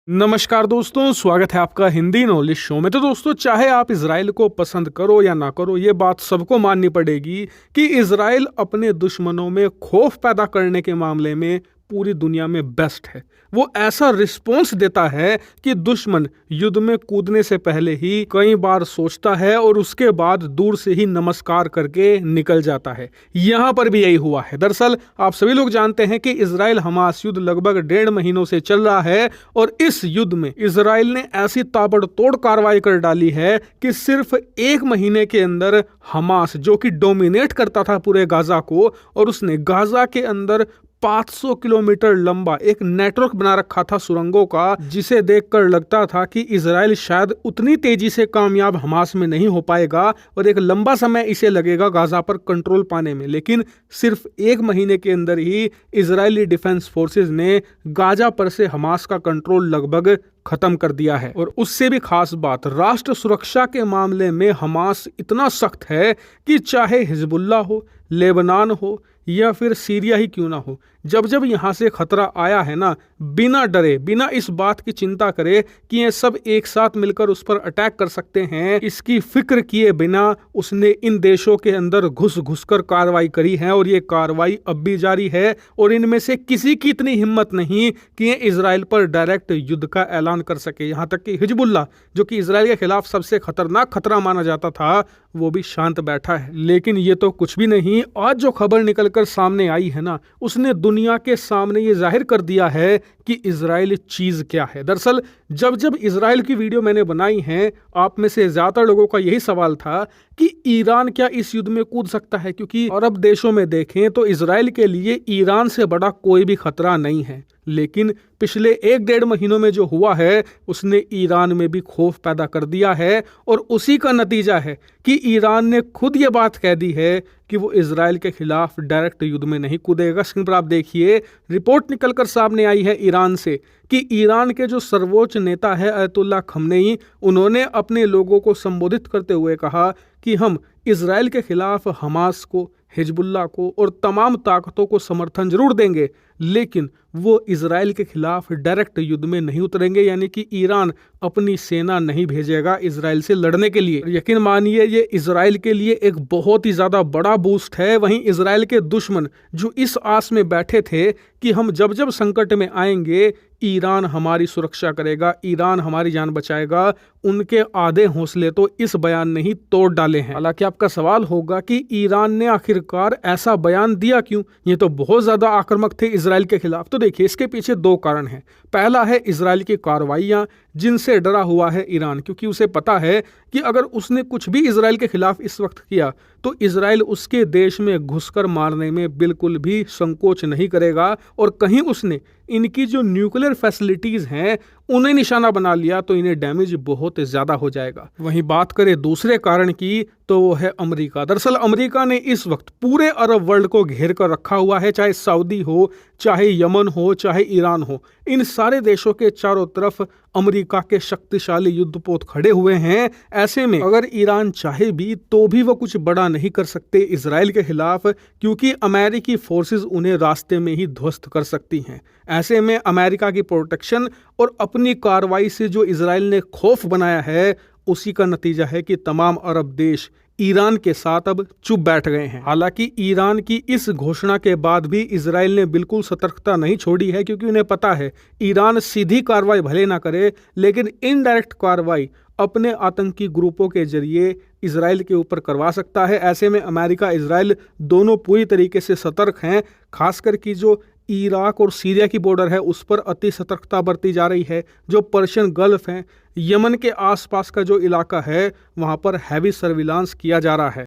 नमस्कार दोस्तों, स्वागत है आपका हिंदी नॉलेज शो में। तो दोस्तों, चाहे आप इजराइल को पसंद करो या ना करो, ये बात सबको माननी पड़ेगी कि इजराइल अपने दुश्मनों में खौफ पैदा करने के मामले में पूरी दुनिया में बेस्ट है। वो ऐसा रिस्पॉन्स देता है कि दुश्मन युद्ध में कूदने से पहले ही कई बार सोचता है और उसके बाद दूर से ही नमस्कार करके निकल जाता है। यहाँ पर भी यही हुआ है। दरअसल आप सभी लोग जानते हैं कि इजराइल हमास युद्ध लगभग 1.5 महीनों से चल रहा है और इस युद्ध में इजराइल ने ऐसी ताबड़तोड़ कार्रवाई कर डाली है कि सिर्फ 1 महीने के अंदर हमास, जो कि डोमिनेट करता था पूरे गाजा को, और उसने गाजा के अंदर 500 किलोमीटर लंबा एक नेटवर्क बना रखा था सुरंगों का, जिसे देखकर लगता था कि इजराइल शायद उतनी तेजी से कामयाब हमास में नहीं हो पाएगा और एक लंबा समय इसे लगेगा गाजा पर कंट्रोल पाने में। लेकिन सिर्फ 1 महीने के अंदर ही इजरायली डिफेंस फोर्सेस ने गाजा पर से हमास का कंट्रोल लगभग खत्म कर दिया है। और उससे भी खास बात, राष्ट्र सुरक्षा के मामले में हमास इतना सख्त है कि चाहे हिजबुल्ला हो, लेबनान हो या फिर सीरिया ही क्यों ना हो, जब जब यहाँ से खतरा आया है ना, बिना डरे, बिना इस बात की चिंता करे कि ये सब एक साथ मिलकर उस पर अटैक कर सकते हैं, इसकी फिक्र किए बिना उसने इन देशों के अंदर घुस घुस कर कार्रवाई करी है। और ये कार्रवाई अब भी जारी है और इनमें से किसी की इतनी हिम्मत नहीं कि ये इजराइल पर डायरेक्ट युद्ध का ऐलान कर सके। यहाँ तक कि हिजबुल्ला, जो कि इजराइल के खिलाफ सबसे खतरनाक खतरा माना जाता था, वो भी शांत बैठा है। लेकिन ये तो कुछ भी नहीं। आज जो खबर निकलकर सामने आई है ना, उसने दुनिया के सामने ये जाहिर कर दिया है कि इजराइल चीज क्या है। दरअसल जब जब इजराइल की वीडियो मैंने बनाई है, आप में से ज्यादातर लोगों का यही सवाल था कि ईरान क्या इस युद्ध में कूद सकता है, क्योंकि अरब देशों में देखें तो इजराइल के लिए ईरान से बड़ा कोई भी खतरा नहीं है। लेकिन पिछले 1-1.5 महीनों में जो हुआ है, उसने ईरान में भी खौफ पैदा कर दिया है। और उसी का नतीजा है कि ईरान ने खुद ये बात कह दी है कि वो इजराइल के खिलाफ डायरेक्ट युद्ध में नहीं कूदेगा। स्क्रीन पर आप देखिए, रिपोर्ट निकलकर सामने आई है ईरान से कि ईरान के जो सर्वोच्च नेता है अयतुल्ला खमनेई, उन्होंने अपने लोगों को संबोधित करते हुए कहा कि हम इजराइल के खिलाफ हमास को, हिजबुल्ला को और तमाम ताकतों को समर्थन जरूर देंगे, लेकिन वो इजराइल के खिलाफ डायरेक्ट युद्ध में नहीं उतरेंगे। यानी कि ईरान अपनी सेना नहीं भेजेगा इजराइल से लड़ने के लिए। यकीन मानिए, ये इजराइल के लिए एक बहुत ही ज्यादा बड़ा बूस्ट है। वहीं इजराइल के दुश्मन जो इस आस में बैठे थे कि हम जब जब संकट में आएंगे ईरान हमारी सुरक्षा करेगा, ईरान हमारी जान बचाएगा, उनके आधे हौसले तो इस बयान ने ही तोड़ डाले हैं। हालांकि आपका सवाल होगा कि ईरान ने आखिरकार ऐसा बयान दिया क्यों, ये तो बहुत ज्यादा आक्रामक थे इजराइल के खिलाफ। तो देखिए, इसके पीछे 2 कारण हैं। पहला है इजराइल की कार्रवाइयां, जिनसे डरा हुआ है ईरान, क्योंकि उसे पता है कि अगर उसने कुछ भी इजराइल के खिलाफ इस वक्त किया तो इजराइल उसके देश में घुसकर मारने में बिल्कुल भी संकोच नहीं करेगा। और कहीं उसने इनकी जो न्यूक्लियर फैसिलिटीज हैं उन्हें निशाना बना लिया तो इन्हें डैमेज बहुत ज्यादा हो जाएगा। वहीं बात करें दूसरे कारण की, तो वो है अमेरिका। दरअसल अमेरिका ने इस वक्त पूरे अरब वर्ल्ड को घेर कर रखा हुआ है, चाहे सऊदी हो, चाहे यमन हो, चाहे ईरान हो। इन सारे देशों के चारों तरफ अमेरिका के शक्तिशाली युद्धपोत खड़े हुए हैं। ऐसे में अगर ईरान चाहे भी तो भी वो कुछ बड़ा नहीं कर सकते इजराइल के खिलाफ, क्योंकि अमेरिकी फोर्सेस उन्हें रास्ते में ही ध्वस्त कर सकती हैं। ऐसे में अमेरिका की प्रोटेक्शन और अपनी कार्रवाई से जो इजराइल ने खौफ बनाया है, उसी का नतीजा है कि तमाम अरब देश ईरान के साथ अब चुप बैठ गए हैं। हालांकि ईरान की इस घोषणा के बाद भी इजराइल ने बिल्कुल सतर्कता नहीं छोड़ी है, क्योंकि उन्हें पता है ईरान सीधी कार्रवाई भले ना करे, लेकिन इनडायरेक्ट कार्रवाई अपने आतंकी ग्रुपों के जरिए इजराइल के ऊपर करवा सकता है। ऐसे में अमेरिका, इजराइल दोनों पूरी तरीके से सतर्क हैं। खासकर कि जो इराक और सीरिया की बॉर्डर है, उस पर अति सतर्कता बरती जा रही है। जो पर्शियन गल्फ है, यमन के आसपास का जो इलाका है, वहां पर हैवी सर्विलांस किया जा रहा है।